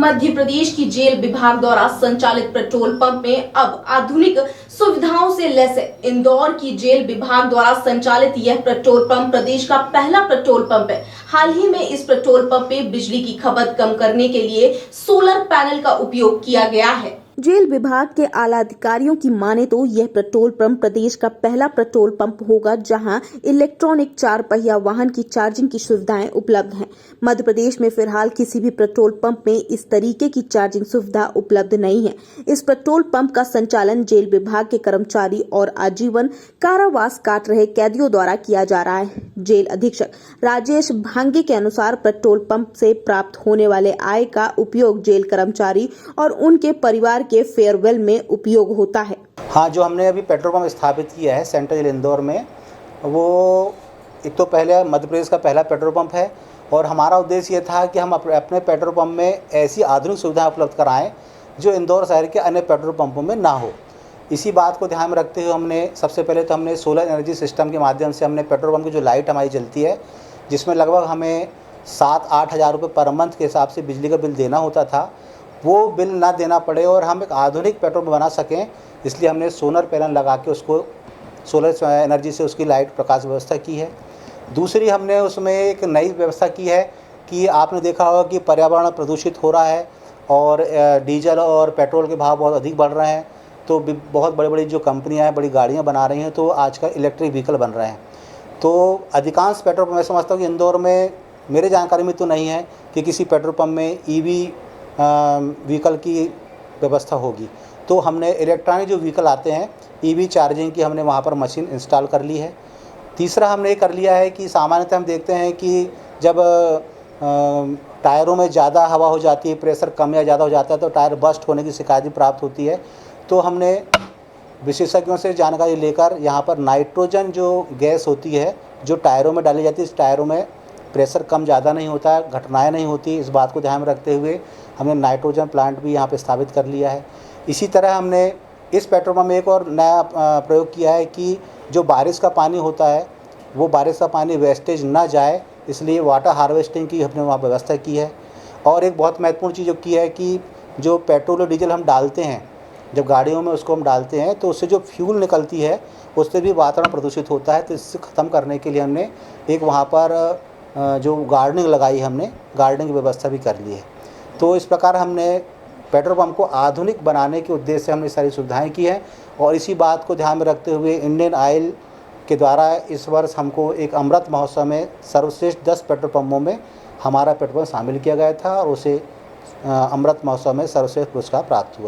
मध्य प्रदेश की जेल विभाग द्वारा संचालित पेट्रोल पंप में अब आधुनिक सुविधाओं से लैस है। इंदौर की जेल विभाग द्वारा संचालित यह पेट्रोल पंप प्रदेश का पहला पेट्रोल पंप है। हाल ही में इस पेट्रोल पंप में बिजली की खपत कम करने के लिए सोलर पैनल का उपयोग किया गया है। जेल विभाग के आला अधिकारियों की माने तो यह पेट्रोल पंप प्रदेश का पहला पेट्रोल पंप होगा जहां इलेक्ट्रॉनिक 4 पहिया वाहन की चार्जिंग की सुविधाएं उपलब्ध हैं। मध्य प्रदेश में फिलहाल किसी भी पेट्रोल पंप में इस तरीके की चार्जिंग सुविधा उपलब्ध नहीं है। इस पेट्रोल पंप का संचालन जेल विभाग के कर्मचारी और आजीवन कारावास काट रहे कैदियों द्वारा किया जा रहा है। जेल अधीक्षक राजेश भांगे के अनुसार पेट्रोल पंप से प्राप्त होने वाले आय का उपयोग जेल कर्मचारी और उनके परिवार के फेयरवेल में उपयोग होता है। हाँ, जो हमने अभी पेट्रोल पंप स्थापित किया है सेंट्रल जेल इंदौर में, वो एक तो पहले मध्य प्रदेश का पहला पेट्रोल पंप है और हमारा उद्देश्य ये था कि हम अपने पेट्रोल पंप में ऐसी आधुनिक सुविधाएं उपलब्ध कराएं जो इंदौर शहर के अन्य पेट्रोल पंपों में ना हो। इसी बात को ध्यान में रखते हुए हमने सबसे पहले तो हमने सोलर एनर्जी सिस्टम के माध्यम से हमने पेट्रोल पंप की जो लाइट हमारी जलती है, जिसमें लगभग हमें 7-8 हज़ार रुपये पर मंथ के हिसाब से बिजली का बिल देना होता था, वो बिल ना देना पड़े और हम एक आधुनिक पेट्रोल पंप बना सकें, इसलिए हमने सोलर पैनल लगा के उसको सोलर एनर्जी से उसकी लाइट प्रकाश व्यवस्था की है। दूसरी हमने उसमें एक नई व्यवस्था की है कि आपने देखा होगा कि पर्यावरण प्रदूषित हो रहा है और डीजल और पेट्रोल के भाव बहुत अधिक बढ़ रहे हैं, तो बहुत बड़ी बड़ी जो कंपनियां हैं बड़ी गाड़ियां बना रही हैं, तो आजकल इलेक्ट्रिक व्हीकल बन रहे हैं। तो अधिकांश पेट्रोल पंप मैं समझता हूँ कि इंदौर में मेरे जानकारी में तो नहीं है कि किसी पेट्रोल पंप में ईवी व्हीकल की व्यवस्था होगी। तो हमने इलेक्ट्रॉनिक जो व्हीकल आते हैं ईवी चार्जिंग की हमने वहाँ पर मशीन इंस्टॉल कर ली है। तीसरा हमने ये कर लिया है कि सामान्यतः हम देखते हैं कि जब टायरों में ज़्यादा हवा हो जाती है, प्रेशर कम या ज़्यादा हो जाता है, तो टायर बस्ट होने की शिकायत भी प्राप्त होती है। तो हमने विशेषज्ञों से जानकारी लेकर यहाँ पर नाइट्रोजन जो गैस होती है जो टायरों में डाली जाती है, इस टायरों में प्रेशर कम ज़्यादा नहीं होता है, घटनाएँ नहीं होती, इस बात को ध्यान में रखते हुए हमने नाइट्रोजन प्लांट भी यहाँ पे स्थापित कर लिया है। इसी तरह हमने इस पेट्रोल पंप में एक और नया प्रयोग किया है कि जो बारिश का पानी होता है वो बारिश का पानी वेस्टेज ना जाए, इसलिए वाटर हार्वेस्टिंग की हमने वहाँ व्यवस्था की है। और एक बहुत महत्वपूर्ण चीज़ जो की है कि जो पेट्रोल और डीजल हम डालते हैं जब गाड़ियों में उसको हम डालते हैं तो उससे जो फ्यूल निकलती है उससे भी वातावरण प्रदूषित होता है। तो इससे ख़त्म करने के लिए हमने एक वहाँ पर जो गार्डनिंग लगाई, हमने गार्डनिंग की व्यवस्था भी कर ली है। तो इस प्रकार हमने पेट्रोल पंप को आधुनिक बनाने के उद्देश्य से हमने सारी सुविधाएं की हैं और इसी बात को ध्यान में रखते हुए इंडियन ऑयल के द्वारा इस वर्ष हमको एक अमृत महोत्सव में सर्वश्रेष्ठ 10 पेट्रोल पंपों में हमारा पेट्रोल पंप शामिल किया गया था और उसे अमृत महोत्सव में सर्वश्रेष्ठ पुरस्कार प्राप्त हुआ है।